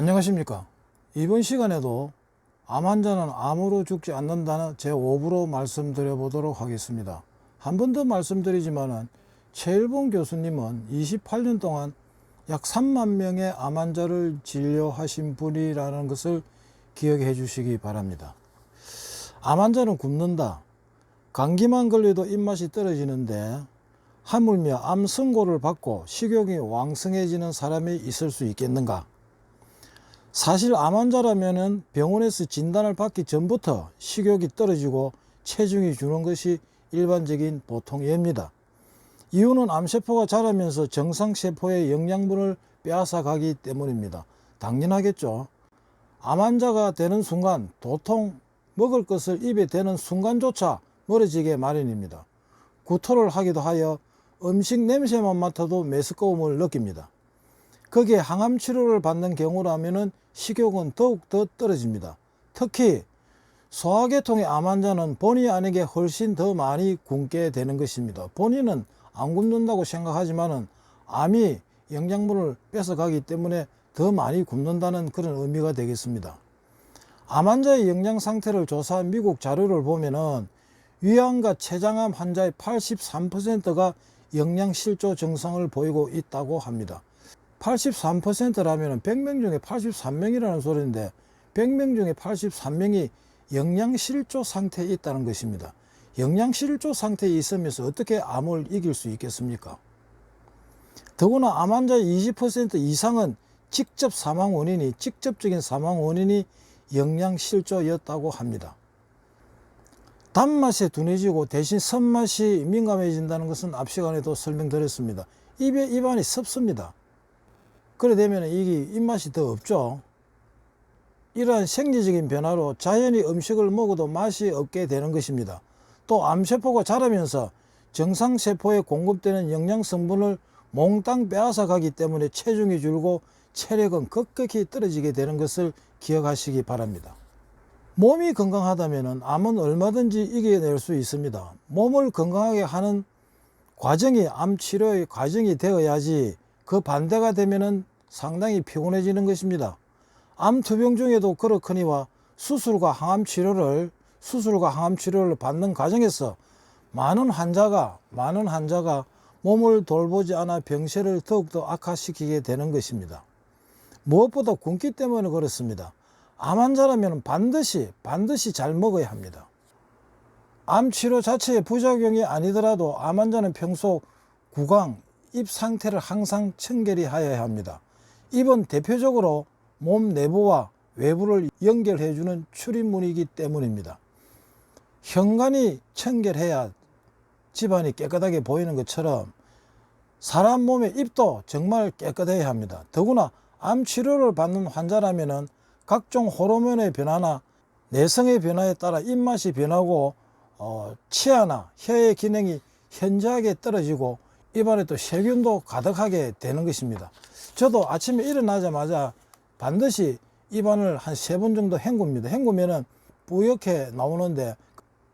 안녕하십니까. 이번 시간에도 암 환자는 암으로 죽지 않는다는 제5부로 말씀드려 보도록 하겠습니다. 한 번 더 말씀드리지만은 최일봉 교수님은 28년 동안 약 3만 명의 암 환자를 진료하신 분이라는 것을 기억해 주시기 바랍니다. 암 환자는 굶는다. 감기만 걸려도 입맛이 떨어지는데 하물며 암 선고를 받고 식욕이 왕성해지는 사람이 있을 수 있겠는가? 사실 암 환자라면 병원에서 진단을 받기 전부터 식욕이 떨어지고 체중이 주는 것이 일반적인 보통 예입니다. 이유는 암세포가 자라면서 정상세포의 영양분을 빼앗아 가기 때문입니다. 당연하겠죠. 암 환자가 되는 순간 도통 먹을 것을 입에 대는 순간조차 멀어지게 마련입니다. 구토를 하기도 하여 음식 냄새만 맡아도 메스꺼움을 느낍니다. 거기에 항암 치료를 받는 경우라면 식욕은 더욱 더 떨어집니다. 특히 소화계통의 암 환자는 본의 아니게 훨씬 더 많이 굶게 되는 것입니다. 본인은 안 굶는다고 생각하지만 암이 영양분을 뺏어가기 때문에 더 많이 굶는다는 그런 의미가 되겠습니다. 암 환자의 영양 상태를 조사한 미국 자료를 보면은 위암과 췌장암 환자의 83%가 영양실조 증상을 보이고 있다고 합니다. 83%라면 100명 중에 83명이라는 소리인데 100명 중에 83명이 영양실조 상태에 있다는 것입니다. 영양실조 상태에 있으면서 어떻게 암을 이길 수 있겠습니까? 더구나 암 환자의 20% 이상은 직접적인 사망 원인이 영양실조였다고 합니다. 단맛에 둔해지고 대신 선맛이 민감해진다는 것은 앞 시간에도 설명드렸습니다. 입안이 섭습니다. 그래 되면 이게 입맛이 더 없죠. 이러한 생리적인 변화로 자연히 음식을 먹어도 맛이 없게 되는 것입니다. 또 암세포가 자라면서 정상세포에 공급되는 영양성분을 몽땅 빼앗아 가기 때문에 체중이 줄고 체력은 급격히 떨어지게 되는 것을 기억하시기 바랍니다. 몸이 건강하다면 암은 얼마든지 이겨낼 수 있습니다. 몸을 건강하게 하는 과정이 암 치료의 과정이 되어야지 그 반대가 되면은 상당히 피곤해지는 것입니다. 암 투병 중에도 그렇거니와 수술과 항암 치료를 받는 과정에서 많은 환자가 몸을 돌보지 않아 병세를 더욱더 악화시키게 되는 것입니다. 무엇보다 굶기 때문에 그렇습니다. 암 환자라면 반드시 잘 먹어야 합니다. 암 치료 자체의 부작용이 아니더라도 암 환자는 평소 구강, 입 상태를 항상 청결히 하여야 합니다. 입은 대표적으로 몸 내부와 외부를 연결해주는 출입문이기 때문입니다. 현관이 청결해야 집안이 깨끗하게 보이는 것처럼 사람 몸의 입도 정말 깨끗해야 합니다. 더구나 암 치료를 받는 환자라면 각종 호르몬의 변화나 내성의 변화에 따라 입맛이 변하고 치아나 혀의 기능이 현저하게 떨어지고 입안에 또 세균도 가득하게 되는 것입니다. 저도 아침에 일어나자마자 반드시 입안을 한 3번 정도 헹굽니다. 헹구면은 뿌옇게 나오는데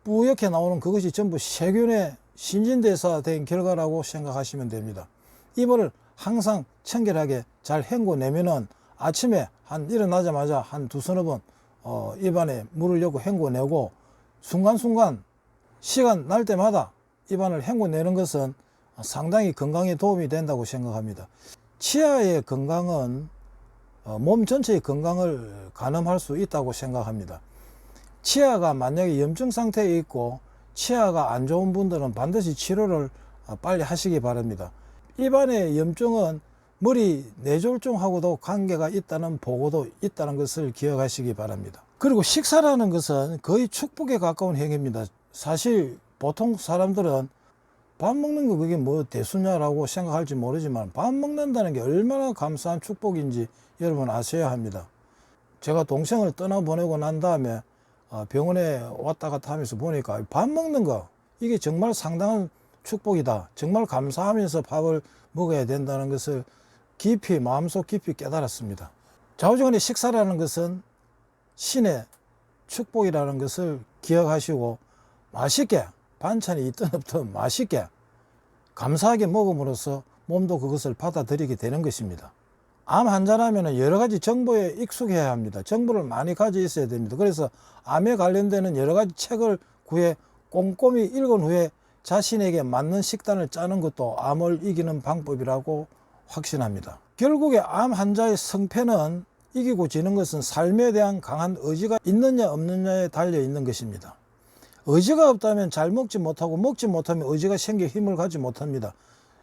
뿌옇게 나오는 그것이 전부 세균의 신진대사된 결과라고 생각하시면 됩니다. 입을 항상 청결하게 잘 헹궈내면은 아침에 일어나자마자 한 두서너 번 입안에 물을 넣고 헹궈내고 순간순간 시간 날 때마다 입안을 헹궈내는 것은 상당히 건강에 도움이 된다고 생각합니다. 치아의 건강은 몸 전체의 건강을 가늠할 수 있다고 생각합니다. 치아가 만약에 염증 상태에 있고 치아가 안 좋은 분들은 반드시 치료를 빨리 하시기 바랍니다. 입안의 염증은 머리 뇌졸중하고도 관계가 있다는 보고도 있다는 것을 기억하시기 바랍니다. 그리고 식사라는 것은 거의 축복에 가까운 행위입니다. 사실 보통 사람들은 밥 먹는 거 그게 뭐 대수냐라고 생각할지 모르지만 밥 먹는다는 게 얼마나 감사한 축복인지 여러분 아셔야 합니다. 제가 동생을 떠나보내고 난 다음에 병원에 왔다 갔다 하면서 보니까 밥 먹는 거 이게 정말 상당한 축복이다. 정말 감사하면서 밥을 먹어야 된다는 것을 마음속 깊이 깨달았습니다. 좌우지간의 식사라는 것은 신의 축복이라는 것을 기억하시고 맛있게 반찬이 있든 없든 맛있게 감사하게 먹음으로써 몸도 그것을 받아들이게 되는 것입니다. 암 환자라면 여러 가지 정보에 익숙해야 합니다. 정보를 많이 가지고 있어야 됩니다. 그래서 암에 관련되는 여러 가지 책을 구해 꼼꼼히 읽은 후에 자신에게 맞는 식단을 짜는 것도 암을 이기는 방법이라고 확신합니다. 결국에 암 환자의 성패는 이기고 지는 것은 삶에 대한 강한 의지가 있느냐 없느냐에 달려 있는 것입니다. 의지가 없다면 잘 먹지 못하고 먹지 못하면 의지가 생겨 힘을 갖지 못합니다.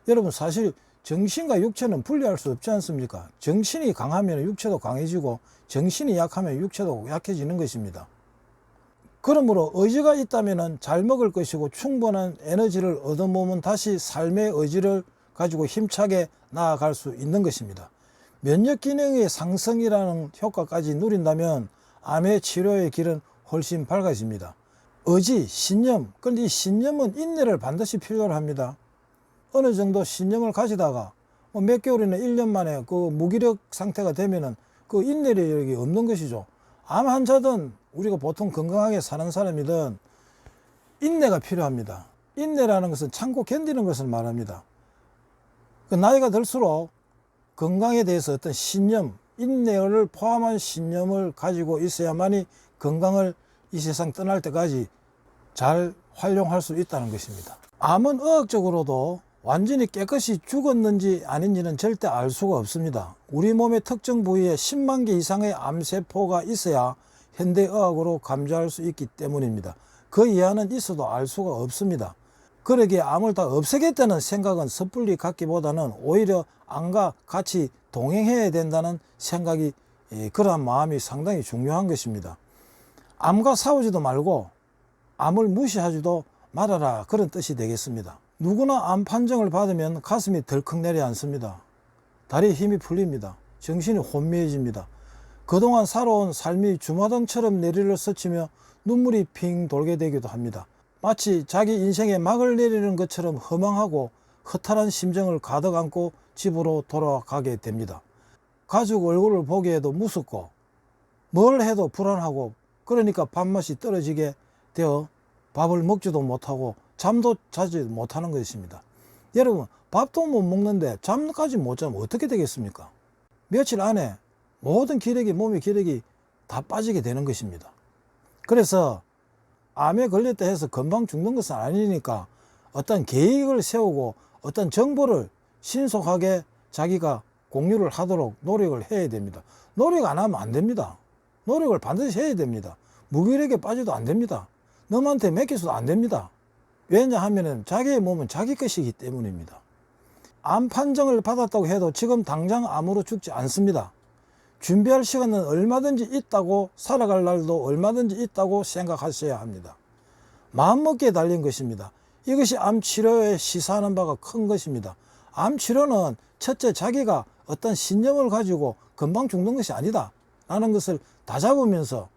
여러분, 사실 정신과 육체는 분리할 수 없지 않습니까? 정신이 강하면 육체도 강해지고 정신이 약하면 육체도 약해지는 것입니다. 그러므로 의지가 있다면 잘 먹을 것이고 충분한 에너지를 얻어모으면 다시 삶의 의지를 가지고 힘차게 나아갈 수 있는 것입니다. 면역 기능의 상승이라는 효과까지 누린다면 암의 치료의 길은 훨씬 밝아집니다. 의지, 신념, 그런데 이 신념은 인내를 반드시 필요로 합니다. 어느 정도 신념을 가지다가 몇 개월이나 1년 만에 그 무기력 상태가 되면은 그 인내력이 없는 것이죠. 암 환자든 우리가 보통 건강하게 사는 사람이든 인내가 필요합니다. 인내라는 것은 참고 견디는 것을 말합니다. 그 나이가 들수록 건강에 대해서 어떤 신념, 인내를 포함한 신념을 가지고 있어야만이 건강을 이 세상 떠날 때까지 잘 활용할 수 있다는 것입니다. 암은 의학적으로도 완전히 깨끗이 죽었는지 아닌지는 절대 알 수가 없습니다. 우리 몸의 특정 부위에 10만 개 이상의 암세포가 있어야 현대의학으로 감지할 수 있기 때문입니다. 그 이하는 있어도 알 수가 없습니다. 그러기에 암을 다 없애겠다는 생각은 섣불리 갖기보다는 오히려 암과 같이 동행해야 된다는 생각이, 그러한 마음이 상당히 중요한 것입니다. 암과 싸우지도 말고 암을 무시하지도 말아라, 그런 뜻이 되겠습니다. 누구나 암 판정을 받으면 가슴이 덜컥 내려앉습니다. 다리에 힘이 풀립니다. 정신이 혼미해집니다. 그동안 살아온 삶이 주마등처럼 내리를 스치며 눈물이 핑 돌게 되기도 합니다. 마치 자기 인생에 막을 내리는 것처럼 허망하고 허탈한 심정을 가득 안고 집으로 돌아가게 됩니다. 가족 얼굴을 보기에도 무섭고 뭘 해도 불안하고, 그러니까 밥맛이 떨어지게 되어 밥을 먹지도 못하고 잠도 자지 못하는 것입니다. 여러분, 밥도 못 먹는데 잠까지 못 자면 어떻게 되겠습니까? 며칠 안에 모든 기력이, 몸의 기력이 다 빠지게 되는 것입니다. 그래서 암에 걸렸다 해서 금방 죽는 것은 아니니까 어떤 계획을 세우고 어떤 정보를 신속하게 자기가 공유를 하도록 노력을 해야 됩니다. 노력 안 하면 안 됩니다. 노력을 반드시 해야 됩니다. 무기력에 빠져도 안 됩니다. 남한테 맡겨서도 안 됩니다. 왜냐하면 자기의 몸은 자기 것이기 때문입니다. 암 판정을 받았다고 해도 지금 당장 암으로 죽지 않습니다. 준비할 시간은 얼마든지 있다고, 살아갈 날도 얼마든지 있다고 생각하셔야 합니다. 마음먹기에 달린 것입니다. 이것이 암 치료에 시사하는 바가 큰 것입니다. 암 치료는 첫째, 자기가 어떤 신념을 가지고 금방 죽는 것이 아니다 라는 것을 다잡으면서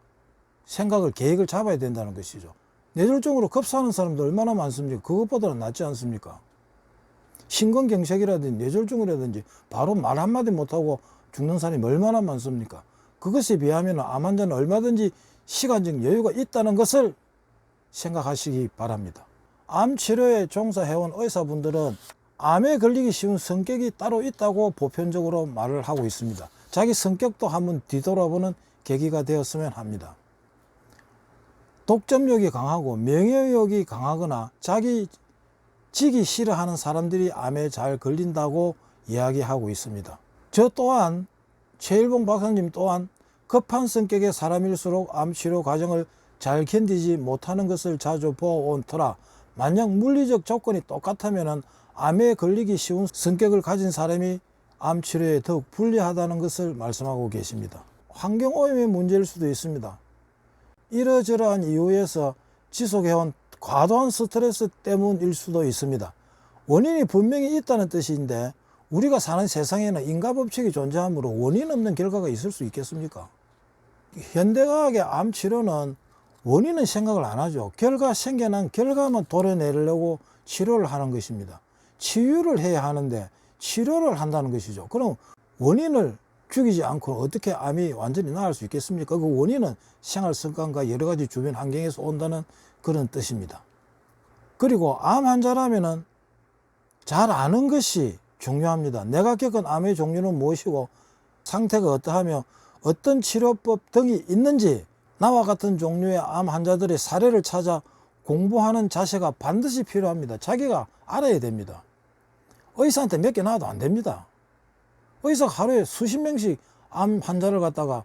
생각을, 계획을 잡아야 된다는 것이죠. 뇌졸중으로 급사하는 사람도 얼마나 많습니까? 그것보다는 낫지 않습니까? 심근경색이라든지 뇌졸중이라든지 바로 말 한마디 못하고 죽는 사람이 얼마나 많습니까? 그것에 비하면 암 환자는 얼마든지 시간적 여유가 있다는 것을 생각하시기 바랍니다. 암 치료에 종사해온 의사분들은 암에 걸리기 쉬운 성격이 따로 있다고 보편적으로 말을 하고 있습니다. 자기 성격도 한번 뒤돌아보는 계기가 되었으면 합니다. 독점욕이 강하고 명예욕이 강하거나 자기 지기 싫어하는 사람들이 암에 잘 걸린다고 이야기하고 있습니다. 저 또한, 최일봉 박사님 또한 급한 성격의 사람일수록 암 치료 과정을 잘 견디지 못하는 것을 자주 보아온 터라, 만약 물리적 조건이 똑같다면 암에 걸리기 쉬운 성격을 가진 사람이 암 치료에 더욱 불리하다는 것을 말씀하고 계십니다. 환경오염의 문제일 수도 있습니다. 이러저러한 이유에서 지속해온 과도한 스트레스 때문일 수도 있습니다. 원인이 분명히 있다는 뜻인데 우리가 사는 세상에는 인과법칙이 존재하므로 원인 없는 결과가 있을 수 있겠습니까? 현대과학의 암 치료는 원인은 생각을 안 하죠. 생겨난 결과만 도려내려고 치료를 하는 것입니다. 치유를 해야 하는데 치료를 한다는 것이죠. 그럼 원인을 죽이지 않고 어떻게 암이 완전히 나을 수 있겠습니까? 그 원인은 생활 습관과 여러 가지 주변 환경에서 온다는 그런 뜻입니다. 그리고 암 환자라면은 잘 아는 것이 중요합니다. 내가 겪은 암의 종류는 무엇이고 상태가 어떠하며 어떤 치료법 등이 있는지 나와 같은 종류의 암 환자들의 사례를 찾아 공부하는 자세가 반드시 필요합니다. 자기가 알아야 됩니다. 의사한테 몇 개 나와도 안 됩니다. 의사가 하루에 수십 명씩 암 환자를 갖다가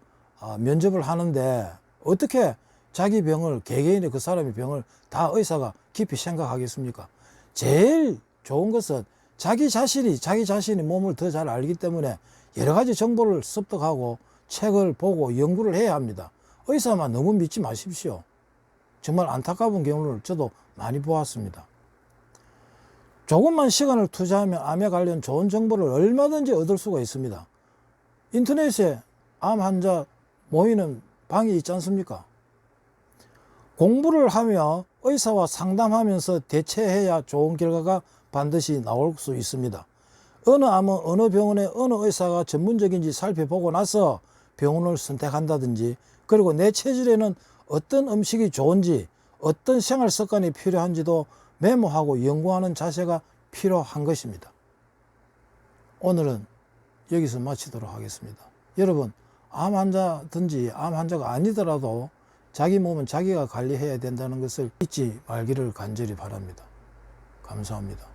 면접을 하는데 어떻게 자기 병을, 개개인의 그 사람의 병을 다 의사가 깊이 생각하겠습니까? 제일 좋은 것은 자기 자신이 몸을 더 잘 알기 때문에 여러 가지 정보를 습득하고 책을 보고 연구를 해야 합니다. 의사만 너무 믿지 마십시오. 정말 안타까운 경우를 저도 많이 보았습니다. 조금만 시간을 투자하면 암에 관련 좋은 정보를 얼마든지 얻을 수가 있습니다. 인터넷에 암 환자 모이는 방이 있지 않습니까? 공부를 하며 의사와 상담하면서 대처해야 좋은 결과가 반드시 나올 수 있습니다. 어느 암은 어느 병원의 어느 의사가 전문적인지 살펴보고 나서 병원을 선택한다든지, 그리고 내 체질에는 어떤 음식이 좋은지, 어떤 생활 습관이 필요한지도 메모하고 연구하는 자세가 필요한 것입니다. 오늘은 여기서 마치도록 하겠습니다. 여러분, 암 환자든지 암 환자가 아니더라도 자기 몸은 자기가 관리해야 된다는 것을 잊지 말기를 간절히 바랍니다. 감사합니다.